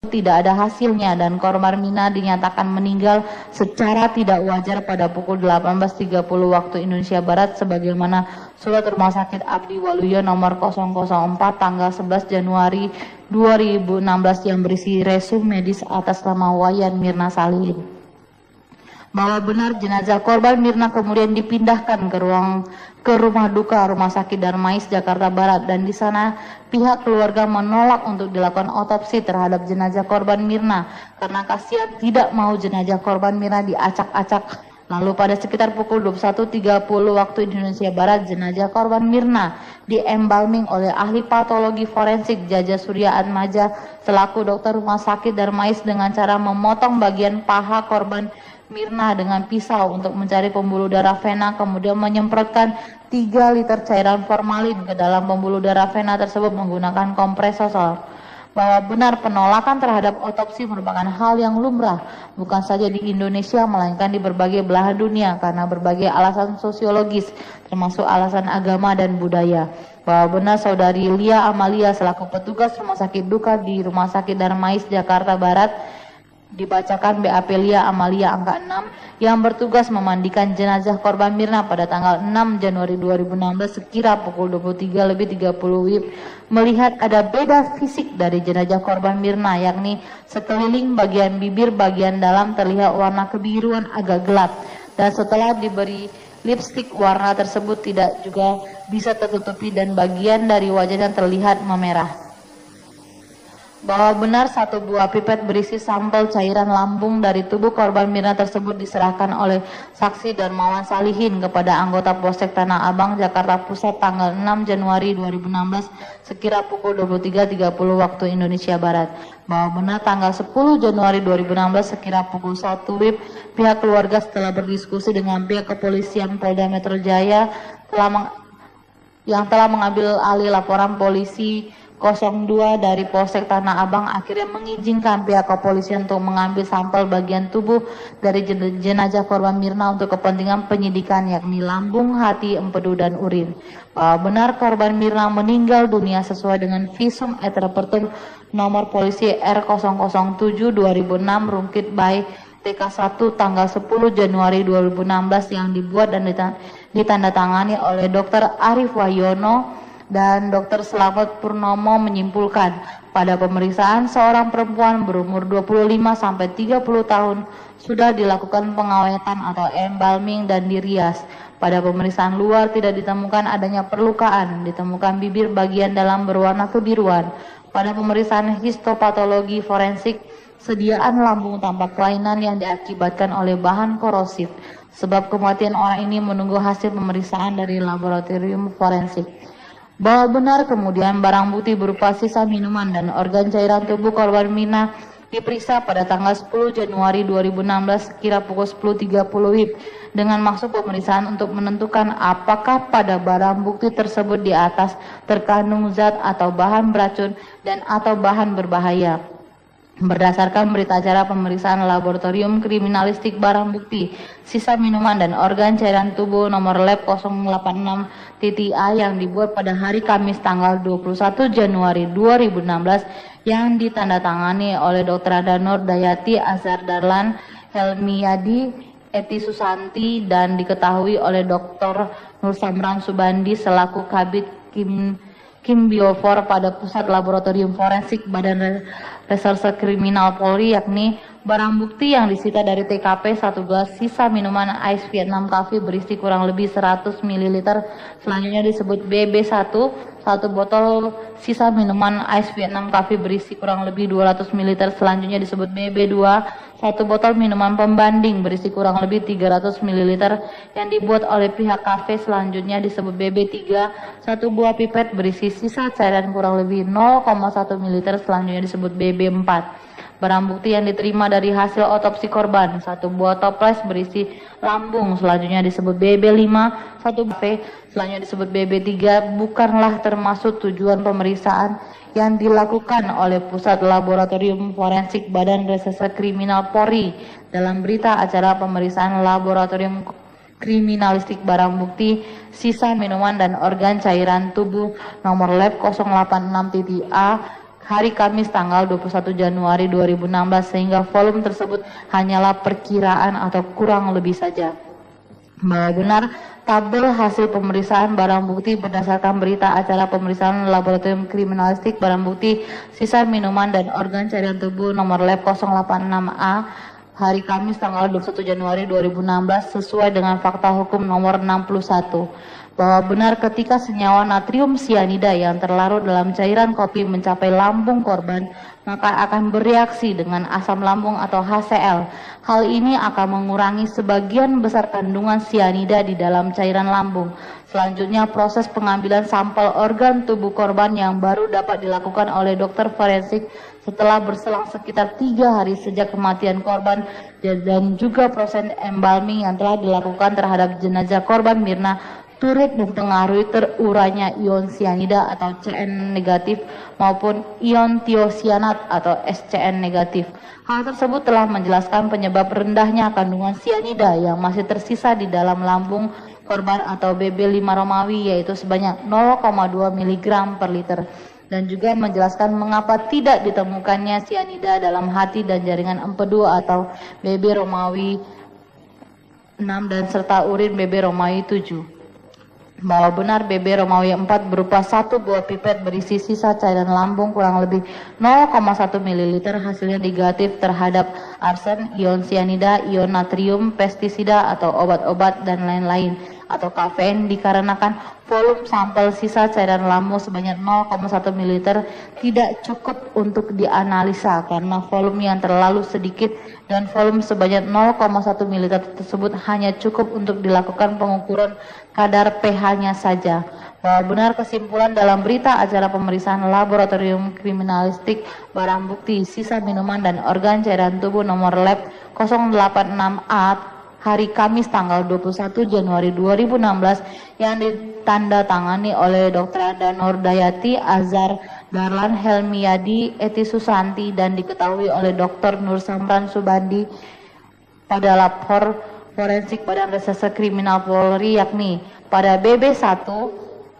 tidak ada hasilnya dan korban Mirna dinyatakan meninggal secara tidak wajar pada pukul 18.30 waktu Indonesia Barat sebagaimana surat Rumah Sakit Abdi Waluyo nomor 004 tanggal 11 Januari 2016 yang berisi resum medis atas nama Wayan Mirna Salihin. Bahwa benar jenazah korban Mirna kemudian dipindahkan ke rumah duka Rumah Sakit Darmais Jakarta Barat dan di sana pihak keluarga menolak untuk dilakukan otopsi terhadap jenazah korban Mirna karena kasihan tidak mau jenazah korban Mirna diacak-acak. Lalu pada sekitar pukul 21.30 waktu Indonesia Barat jenazah korban Mirna diembalming oleh ahli patologi forensik Jaja Surya Atmaja selaku dokter Rumah Sakit Darmais dengan cara memotong bagian paha korban Mirna dengan pisau untuk mencari pembuluh darah vena, kemudian menyemprotkan 3 liter cairan formalin ke dalam pembuluh darah vena tersebut menggunakan kompresor. Bahwa benar penolakan terhadap otopsi merupakan hal yang lumrah bukan saja di Indonesia melainkan di berbagai belahan dunia karena berbagai alasan sosiologis termasuk alasan agama dan budaya. Bahwa benar saudari Lia Amalia selaku petugas Rumah Sakit Duka di Rumah Sakit Darmais Jakarta Barat dibacakan BAP Lia Amalia angka 6 yang bertugas memandikan jenazah korban Mirna pada tanggal 6 Januari 2016 sekira pukul 23.30 WIB melihat ada beda fisik dari jenazah korban Mirna yakni sekeliling bagian bibir bagian dalam terlihat warna kebiruan agak gelap dan setelah diberi lipstik warna tersebut tidak juga bisa tertutupi dan bagian dari wajahnya terlihat memerah. Bahwa benar 1 buah pipet berisi sampel cairan lambung dari tubuh korban Mirna tersebut diserahkan oleh saksi Darmawan Salihin kepada anggota Polsek Tanah Abang, Jakarta Pusat tanggal 6 Januari 2016 sekira pukul 23.30 waktu Indonesia Barat. Bahwa benar tanggal 10 Januari 2016 sekira pukul 1 WIB pihak keluarga setelah berdiskusi dengan pihak kepolisian Polda Metro Jaya yang telah mengambil alih laporan polisi 02 dari Polsek Tanah Abang akhirnya mengizinkan pihak kepolisian untuk mengambil sampel bagian tubuh dari jenazah korban Mirna untuk kepentingan penyidikan yakni lambung, hati, empedu, dan urin. Benar korban Mirna meninggal dunia sesuai dengan visum et repertum nomor polisi R007 2006 Rungkit by TK1 tanggal 10 Januari 2016 yang dibuat dan ditandatangani oleh Dr. Arif Wahyono dan Dr. Slamet Purnomo menyimpulkan pada pemeriksaan seorang perempuan berumur 25 sampai 30 tahun sudah dilakukan pengawetan atau embalming dan dirias. Pada pemeriksaan luar tidak ditemukan adanya perlukaan, ditemukan bibir bagian dalam berwarna kebiruan. Pada pemeriksaan histopatologi forensik sediaan lambung tampak kelainan yang diakibatkan oleh bahan korosif. Sebab kematian orang ini menunggu hasil pemeriksaan dari laboratorium forensik. Bahwa benar kemudian barang bukti berupa sisa minuman dan organ cairan tubuh korban Mirna diperiksa pada tanggal 10 Januari 2016 sekira pukul 10.30 WIB dengan maksud pemeriksaan untuk menentukan apakah pada barang bukti tersebut di atas terkandung zat atau bahan beracun dan atau bahan berbahaya. Berdasarkan berita acara pemeriksaan laboratorium kriminalistik barang bukti, sisa minuman dan organ cairan tubuh nomor lab 086-A yang dibuat pada hari Kamis tanggal 21 Januari 2016 yang ditandatangani oleh Dr. Nur Dayati, Azhar Darlan, Helmiyadi, Eti Susanti dan diketahui oleh Dr. Nur Samran Subandi selaku Kabid Kim Biofor pada Pusat Laboratorium Forensik Badan Reserse Kriminal Polri yakni barang bukti yang disita dari TKP 1 gelas sisa minuman Ice Vietnam Coffee berisi kurang lebih 100 ml selanjutnya disebut BB1, 1 botol sisa minuman Ice Vietnam Coffee berisi kurang lebih 200 ml selanjutnya disebut BB2, 1 botol minuman pembanding berisi kurang lebih 300 ml yang dibuat oleh pihak kafe selanjutnya disebut BB3, 1 buah pipet berisi sisa cairan kurang lebih 0,1 ml selanjutnya disebut BB4. Barang bukti yang diterima dari hasil otopsi korban, 1 buah toples berisi lambung selanjutnya disebut BB5, 1 buah selanjutnya disebut BB3 bukanlah termasuk tujuan pemeriksaan yang dilakukan oleh Pusat Laboratorium Forensik Badan Reserse Kriminal Polri dalam berita acara pemeriksaan laboratorium kriminalistik barang bukti sisa minuman dan organ cairan tubuh nomor lab 086-A hari Kamis tanggal 21 Januari 2016 sehingga volume tersebut hanyalah perkiraan atau kurang lebih saja. Bahwa benar tabel hasil pemeriksaan barang bukti berdasarkan berita acara pemeriksaan laboratorium kriminalistik barang bukti sisa minuman dan organ cairan tubuh nomor lab 086A hari Kamis tanggal 21 Januari 2016 sesuai dengan fakta hukum nomor 61. Bahwa benar ketika senyawa natrium sianida yang terlarut dalam cairan kopi mencapai lambung korban, maka akan bereaksi dengan asam lambung atau HCl. Hal ini akan mengurangi sebagian besar kandungan sianida di dalam cairan lambung. Selanjutnya proses pengambilan sampel organ tubuh korban yang baru dapat dilakukan oleh dokter forensik setelah berselang sekitar 3 hari sejak kematian korban dan juga proses embalming yang telah dilakukan terhadap jenazah korban Mirna turut mempengaruhi terurainya ion sianida atau CN negatif maupun ion tiosianat atau SCN negatif. Hal tersebut telah menjelaskan penyebab rendahnya kandungan sianida yang masih tersisa di dalam lambung korban atau BB5 Romawi yaitu sebanyak 0,2 mg per liter. Dan juga menjelaskan mengapa tidak ditemukannya sianida dalam hati dan jaringan empedu atau BB Romawi 6 dan serta urin BB Romawi 7. Bahwa benar BB Romawi 4 berupa 1 buah pipet berisi sisa cairan lambung kurang lebih 0,1 ml hasilnya negatif terhadap arsen, ion sianida, ion natrium, pestisida atau obat-obat dan lain-lain atau kafein dikarenakan volume sampel sisa cairan lambung sebanyak 0,1 ml tidak cukup untuk dianalisa karena volume yang terlalu sedikit dan volume sebanyak 0,1 ml tersebut hanya cukup untuk dilakukan pengukuran kadar pH-nya saja. Bahwa benar kesimpulan dalam berita acara pemeriksaan laboratorium kriminalistik barang bukti sisa minuman dan organ cairan tubuh nomor lab 086A hari Kamis tanggal 21 Januari 2016 yang ditandatangani oleh Dr. Danur Dayati, Azhar Darlan Helmiyadi, Eti Susanti dan diketahui oleh Dr. Nur Samran Subandi pada lapor forensik Badan Reserse Kriminal Polri yakni pada BB1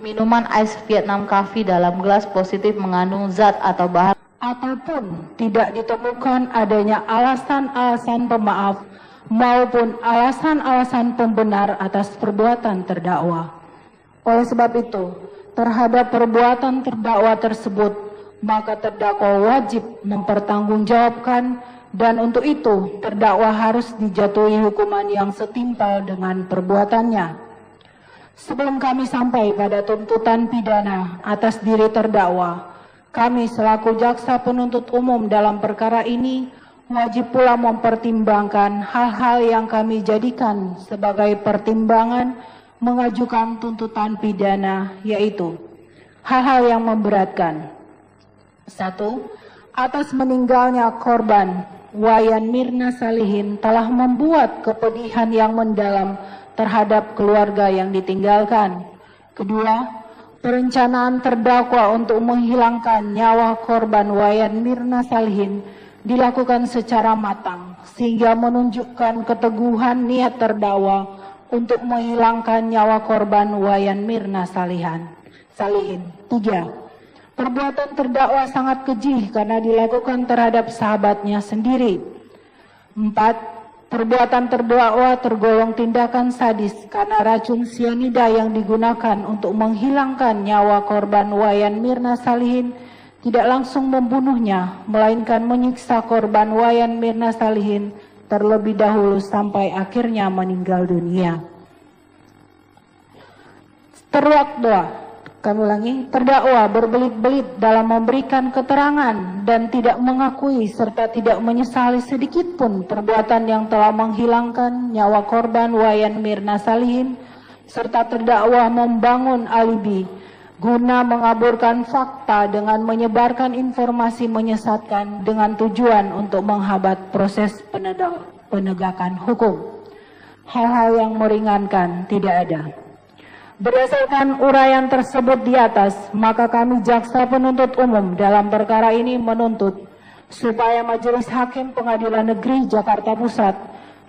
minuman ice Vietnam Coffee dalam gelas positif mengandung zat atau bahan ataupun tidak ditemukan adanya alasan-alasan pemaaf maupun alasan-alasan pembenar atas perbuatan terdakwa. Oleh sebab itu, terhadap perbuatan terdakwa tersebut, maka terdakwa wajib mempertanggungjawabkan dan untuk itu terdakwa harus dijatuhi hukuman yang setimpal dengan perbuatannya. Sebelum kami sampai pada tuntutan pidana atas diri terdakwa, kami selaku jaksa penuntut umum dalam perkara ini wajib pula mempertimbangkan hal-hal yang kami jadikan sebagai pertimbangan mengajukan tuntutan pidana, yaitu hal-hal yang memberatkan. 1. Atas meninggalnya korban, Wayan Mirna Salihin telah membuat kepedihan yang mendalam terhadap keluarga yang ditinggalkan. Kedua, perencanaan terdakwa untuk menghilangkan nyawa korban Wayan Mirna Salihin dilakukan secara matang sehingga menunjukkan keteguhan niat terdakwa untuk menghilangkan nyawa korban Wayan Mirna Salihin. 3. Perbuatan terdakwa sangat keji karena dilakukan terhadap sahabatnya sendiri. 4. Perbuatan terdakwa tergolong tindakan sadis karena racun sianida yang digunakan untuk menghilangkan nyawa korban Wayan Mirna Salihin tidak langsung membunuhnya, melainkan menyiksa korban Wayan Mirna Salihin terlebih dahulu sampai akhirnya meninggal dunia. Terdakwa berbelit-belit dalam memberikan keterangan dan tidak mengakui serta tidak menyesali sedikit pun perbuatan yang telah menghilangkan nyawa korban Wayan Mirna Salihin, serta terdakwa membangun alibi guna mengaburkan fakta dengan menyebarkan informasi menyesatkan dengan tujuan untuk menghambat proses penegakan hukum. Hal-hal yang meringankan tidak ada. Berdasarkan uraian tersebut di atas, maka kami jaksa penuntut umum dalam perkara ini menuntut supaya Majelis Hakim Pengadilan Negeri Jakarta Pusat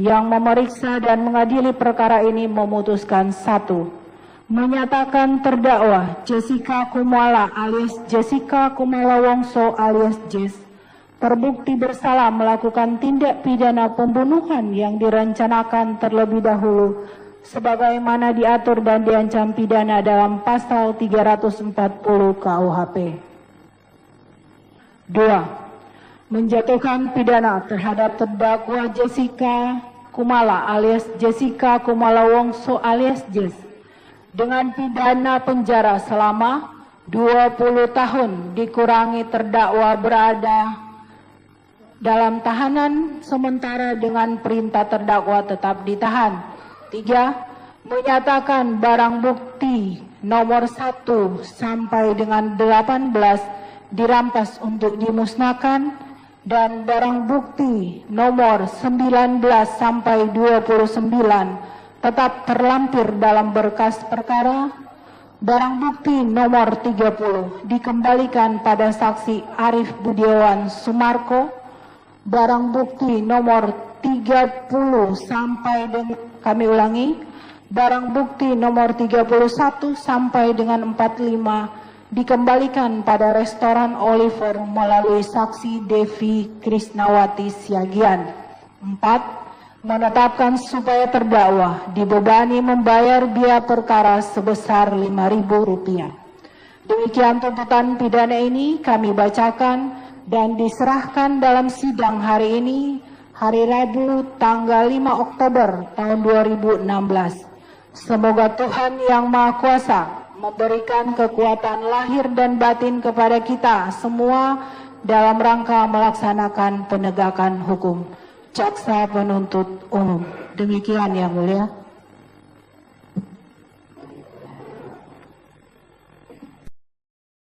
yang memeriksa dan mengadili perkara ini memutuskan: 1. menyatakan terdakwa Jessica Kumala alias Jessica Kumala Wongso alias Jess terbukti bersalah melakukan tindak pidana pembunuhan yang direncanakan terlebih dahulu sebagaimana diatur dan diancam pidana dalam pasal 340 KUHP. 2. Menjatuhkan pidana terhadap terdakwa Jessica Kumala alias Jessica Kumala Wongso alias Jess dengan pidana penjara selama 20 tahun dikurangi terdakwa berada dalam tahanan sementara dengan perintah terdakwa tetap ditahan. 3. Menyatakan barang bukti nomor 1 sampai dengan 18 dirampas untuk dimusnahkan dan barang bukti nomor 19 sampai 29 tetap terlampir dalam berkas perkara. Barang bukti nomor 30 dikembalikan pada saksi Arif Budiawan Sumarko. Barang bukti nomor 30 sampai dengan, kami ulangi, barang bukti nomor 31 sampai dengan 45 dikembalikan pada restoran Oliver melalui saksi Devi Krisnawati Siagian. 4. Menetapkan supaya terdakwa dibebani membayar biaya perkara sebesar Rp5.000. Demikian tuntutan pidana ini kami bacakan dan diserahkan dalam sidang hari ini, hari Rabu tanggal 5 Oktober tahun 2016. Semoga Tuhan Yang Maha Kuasa memberikan kekuatan lahir dan batin kepada kita semua dalam rangka melaksanakan penegakan hukum. Jaksa Penuntut Umum. Demikian Yang Mulia.